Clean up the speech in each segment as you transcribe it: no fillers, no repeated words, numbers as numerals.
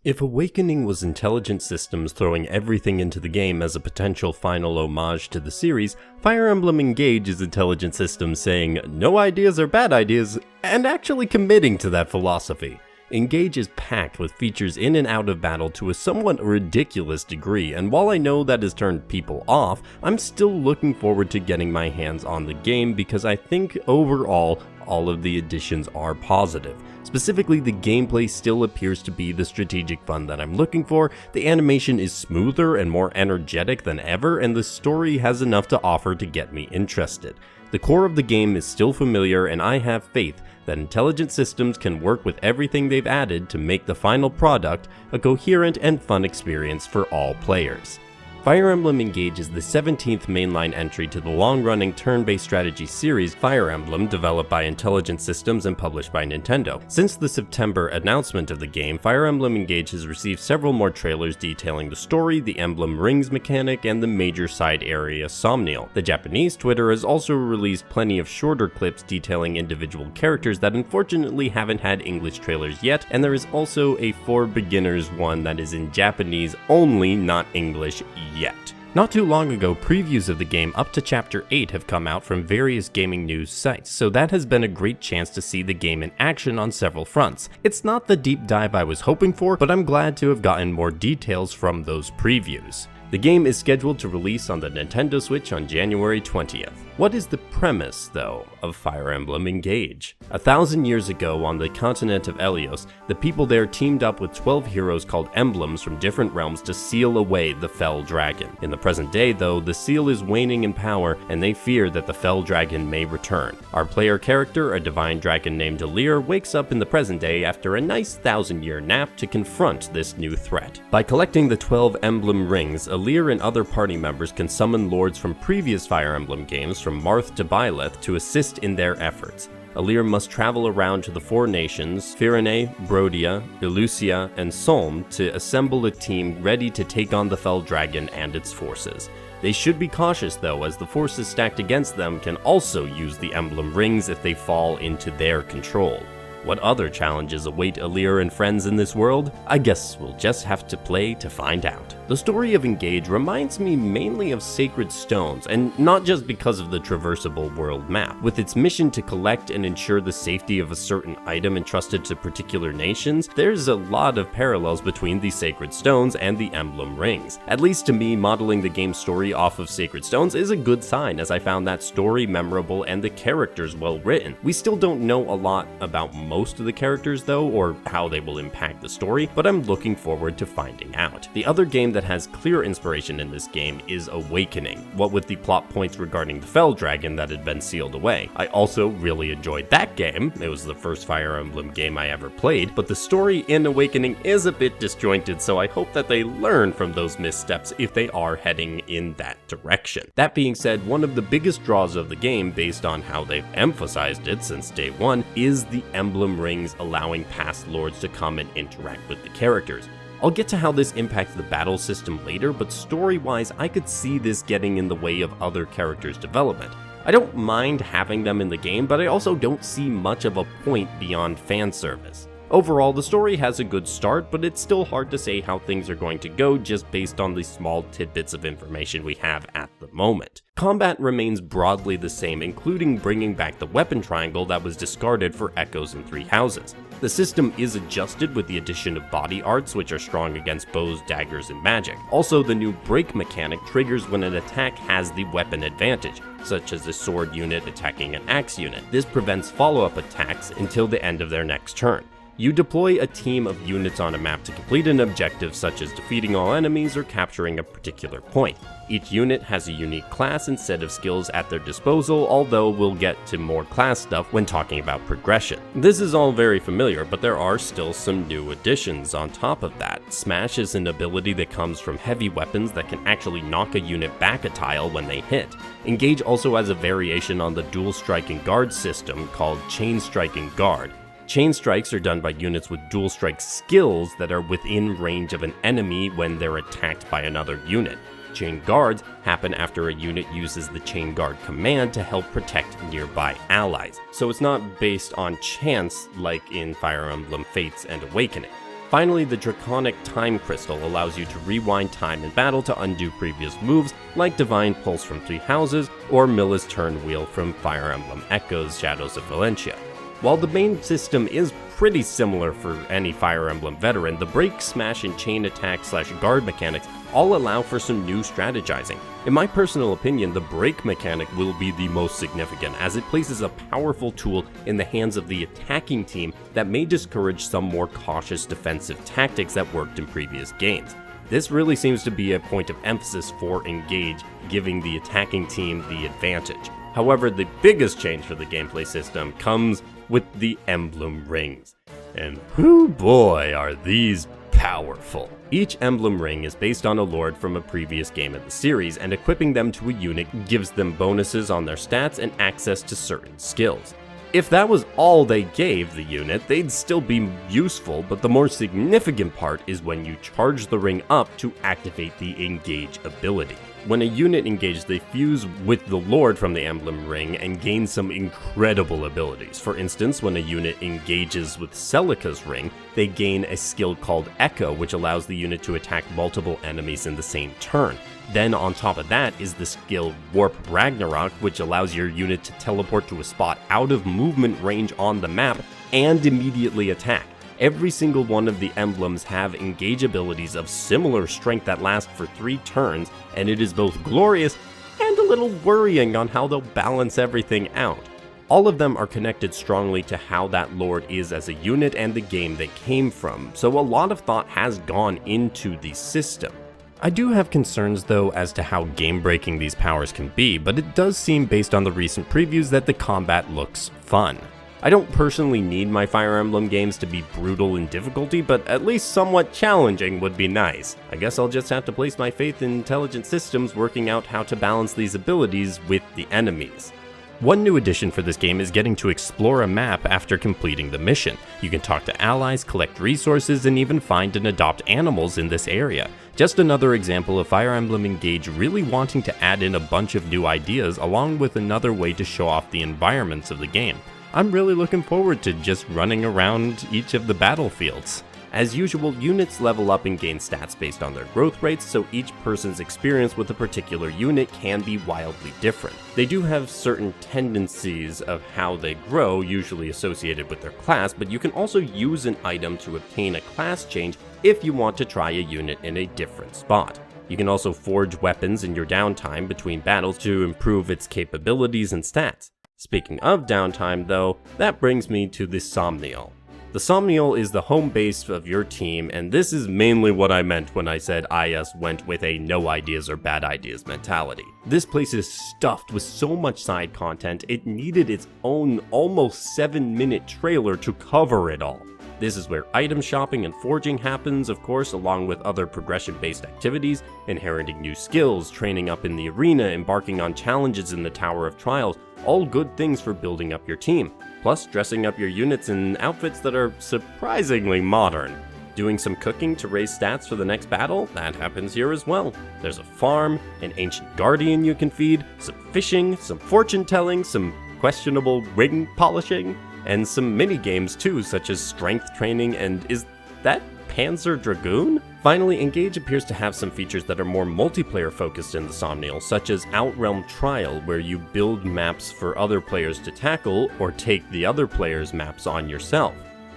If Awakening was intelligent systems throwing everything into the game as a potential final homage to the series, Fire Emblem Engage is intelligent systems saying no ideas are bad ideas, and actually committing to that philosophy. Engage is packed with features in and out of battle to a somewhat ridiculous degree, and while I know that has turned people off, I'm still looking forward to getting my hands on the game because I think overall, all of the additions are positive. Specifically, the gameplay still appears to be the strategic fun that I'm looking for, the animation is smoother and more energetic than ever, and the story has enough to offer to get me interested. The core of the game is still familiar, and I have faith that intelligent systems can work with everything they've added to make the final product a coherent and fun experience for all players. Fire Emblem Engage is the 17th mainline entry to the long-running turn-based strategy series Fire Emblem, developed by Intelligent Systems and published by Nintendo. Since the September announcement of the game, Fire Emblem Engage has received several more trailers detailing the story, the Emblem Rings mechanic, and the major side area Somniel. The Japanese Twitter has also released plenty of shorter clips detailing individual characters that unfortunately haven't had English trailers yet, and there is also a for beginners one that is in Japanese only, not English yet. Not too long ago, previews of the game up to Chapter 8 have come out from various gaming news sites, so that has been a great chance to see the game in action on several fronts. It's not the deep dive I was hoping for, but I'm glad to have gotten more details from those previews. The game is scheduled to release on the Nintendo Switch on January 20th. What is the premise, though, of Fire Emblem Engage? 1,000 years ago on the continent of Elios, the people there teamed up with 12 heroes called emblems from different realms to seal away the Fell Dragon. In the present day, though, the seal is waning in power, and they fear that the Fell Dragon may return. Our player character, a divine dragon named Alir, wakes up in the present day after a nice 1,000-year nap to confront this new threat. By collecting the 12 Emblem Rings, Alir and other party members can summon lords from previous Fire Emblem games from Marth to Byleth to assist in their efforts. Alir must travel around to the four nations, Firene, Brodia, Elucia, and Solm, to assemble a team ready to take on the Fell Dragon and its forces. They should be cautious though, as the forces stacked against them can also use the Emblem Rings if they fall into their control. What other challenges await Alir and friends in this world? I guess we'll just have to play to find out. The story of Engage reminds me mainly of Sacred Stones, and not just because of the traversable world map. With its mission to collect and ensure the safety of a certain item entrusted to particular nations, there's a lot of parallels between the Sacred Stones and the Emblem Rings. At least to me, modeling the game's story off of Sacred Stones is a good sign, as I found that story memorable and the characters well written. We still don't know a lot about most of the characters though, or how they will impact the story, but I'm looking forward to finding out. The other game that has clear inspiration in this game is Awakening, what with the plot points regarding the Fell Dragon that had been sealed away. I also really enjoyed that game. It was the first Fire Emblem game I ever played, but the story in Awakening is a bit disjointed, so I hope that they learn from those missteps if they are heading in that direction. That being said, one of the biggest draws of the game, based on how they've emphasized it since day one, is the Emblem Rings allowing past lords to come and interact with the characters. I'll get to how this impacts the battle system later, but story-wise, I could see this getting in the way of other characters' development. I don't mind having them in the game, but I also don't see much of a point beyond fan service. Overall, the story has a good start, but it's still hard to say how things are going to go just based on the small tidbits of information we have at the moment. Combat remains broadly the same, including bringing back the weapon triangle that was discarded for Echoes in Three Houses. The system is adjusted with the addition of body arts, which are strong against bows, daggers, and magic. Also, the new break mechanic triggers when an attack has the weapon advantage, such as a sword unit attacking an axe unit. This prevents follow-up attacks until the end of their next turn. You deploy a team of units on a map to complete an objective such as defeating all enemies or capturing a particular point. Each unit has a unique class and set of skills at their disposal, although we'll get to more class stuff when talking about progression. This is all very familiar, but there are still some new additions on top of that. Smash is an ability that comes from heavy weapons that can actually knock a unit back a tile when they hit. Engage also has a variation on the dual striking guard system called Chain Striking Guard. Chain strikes are done by units with dual strike skills that are within range of an enemy when they're attacked by another unit. Chain guards happen after a unit uses the chain guard command to help protect nearby allies, so it's not based on chance like in Fire Emblem Fates and Awakening. Finally, the Draconic Time Crystal allows you to rewind time in battle to undo previous moves, like Divine Pulse from Three Houses or Milla's Turn Wheel from Fire Emblem Echoes Shadows of Valencia. While the main system is pretty similar for any Fire Emblem veteran, the break, smash, and chain attack / guard mechanics all allow for some new strategizing. In my personal opinion, the break mechanic will be the most significant, as it places a powerful tool in the hands of the attacking team that may discourage some more cautious defensive tactics that worked in previous games. This really seems to be a point of emphasis for Engage, giving the attacking team the advantage. However, the biggest change for the gameplay system comes with the Emblem Rings. And whoo boy, are these powerful. Each Emblem Ring is based on a lord from a previous game in the series, and equipping them to a unit gives them bonuses on their stats and access to certain skills. If that was all they gave the unit, they'd still be useful, but the more significant part is when you charge the ring up to activate the Engage ability. When a unit engages, they fuse with the Lord from the Emblem Ring and gain some incredible abilities. For instance, when a unit engages with Celica's ring, they gain a skill called Echo, which allows the unit to attack multiple enemies in the same turn. Then on top of that is the skill Warp Ragnarok, which allows your unit to teleport to a spot out of movement range on the map and immediately attack. Every single one of the emblems have engage abilities of similar strength that last for 3 turns, and it is both glorious and a little worrying on how they'll balance everything out. All of them are connected strongly to how that lord is as a unit and the game they came from, so a lot of thought has gone into the system. I do have concerns though as to how game-breaking these powers can be, but it does seem based on the recent previews that the combat looks fun. I don't personally need my Fire Emblem games to be brutal in difficulty, but at least somewhat challenging would be nice. I guess I'll just have to place my faith in intelligent systems working out how to balance these abilities with the enemies. One new addition for this game is getting to explore a map after completing the mission. You can talk to allies, collect resources, and even find and adopt animals in this area. Just another example of Fire Emblem Engage really wanting to add in a bunch of new ideas along with another way to show off the environments of the game. I'm really looking forward to just running around each of the battlefields. As usual, units level up and gain stats based on their growth rates, so each person's experience with a particular unit can be wildly different. They do have certain tendencies of how they grow, usually associated with their class, but you can also use an item to obtain a class change if you want to try a unit in a different spot. You can also forge weapons in your downtime between battles to improve its capabilities and stats. Speaking of downtime though, that brings me to the Somniel. The Somniel is the home base of your team, and this is mainly what I meant when I said IS went with a no ideas or bad ideas mentality. This place is stuffed with so much side content, it needed its own almost 7-minute trailer to cover it all. This is where item shopping and forging happens, of course, along with other progression-based activities, inheriting new skills, training up in the arena, embarking on challenges in the Tower of Trials, all good things for building up your team. Plus, dressing up your units in outfits that are surprisingly modern. Doing some cooking to raise stats for the next battle, that happens here as well. There's a farm, an ancient guardian you can feed, some fishing, some fortune telling, some questionable ring polishing, and some mini-games too, such as strength training and is that Panzer Dragoon? Finally, Engage appears to have some features that are more multiplayer focused in the Somniel, such as Outrealm Trial, where you build maps for other players to tackle or take the other players' maps on yourself.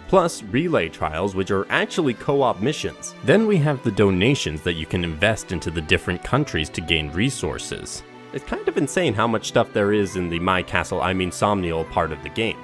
Plus, relay trials, which are actually co-op missions. Then we have the donations that you can invest into the different countries to gain resources. It's kind of insane how much stuff there is in the My Castle, I mean Somniel part of the game.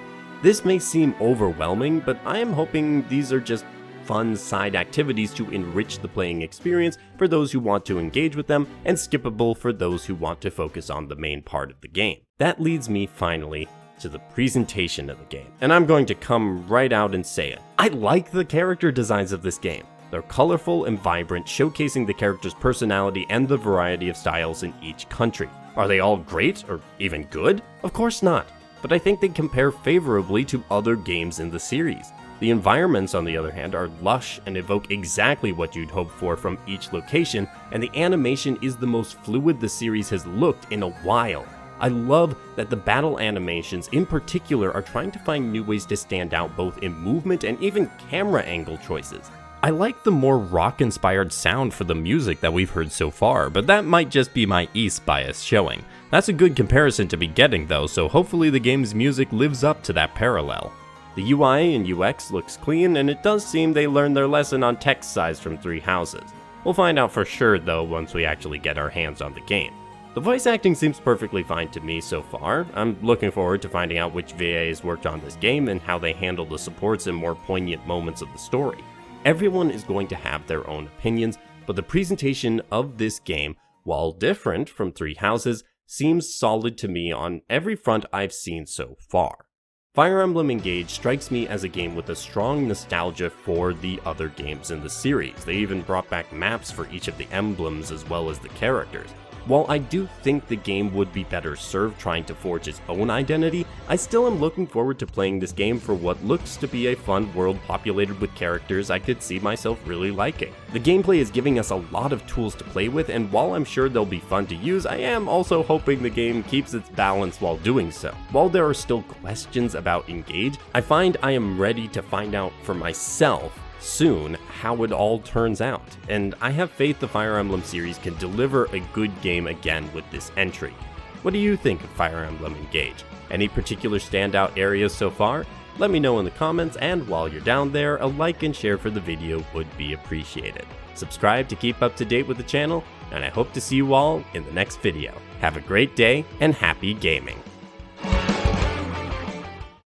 This may seem overwhelming, but I am hoping these are just fun side activities to enrich the playing experience for those who want to engage with them, and skippable for those who want to focus on the main part of the game. That leads me finally to the presentation of the game, and I'm going to come right out and say it. I like the character designs of this game. They're colorful and vibrant, showcasing the character's personality and the variety of styles in each country. Are they all great or even good? Of course not, but I think they compare favorably to other games in the series. The environments, on the other hand, are lush and evoke exactly what you'd hope for from each location, and the animation is the most fluid the series has looked in a while. I love that the battle animations in particular are trying to find new ways to stand out both in movement and even camera angle choices. I like the more rock-inspired sound for the music that we've heard so far, but that might just be my East bias showing. That's a good comparison to be getting though, so hopefully the game's music lives up to that parallel. The UI and UX looks clean, and it does seem they learned their lesson on text size from Three Houses. We'll find out for sure though once we actually get our hands on the game. The voice acting seems perfectly fine to me so far. I'm looking forward to finding out which VAs worked on this game and how they handle the supports and more poignant moments of the story. Everyone is going to have their own opinions, but the presentation of this game, while different from Three Houses, seems solid to me on every front I've seen so far. Fire Emblem Engage strikes me as a game with a strong nostalgia for the other games in the series. They even brought back maps for each of the emblems as well as the characters. While I do think the game would be better served trying to forge its own identity, I still am looking forward to playing this game for what looks to be a fun world populated with characters I could see myself really liking. The gameplay is giving us a lot of tools to play with, and while I'm sure they'll be fun to use, I am also hoping the game keeps its balance while doing so. While there are still questions about Engage, I find I am ready to find out for myself soon how it all turns out, and I have faith the Fire Emblem series can deliver a good game again with this entry. What do you think of Fire Emblem Engage? Any particular standout areas so far? Let me know in the comments, and while you're down there, a like and share for the video would be appreciated. Subscribe to keep up to date with the channel, and I hope to see you all in the next video. Have a great day, and happy gaming!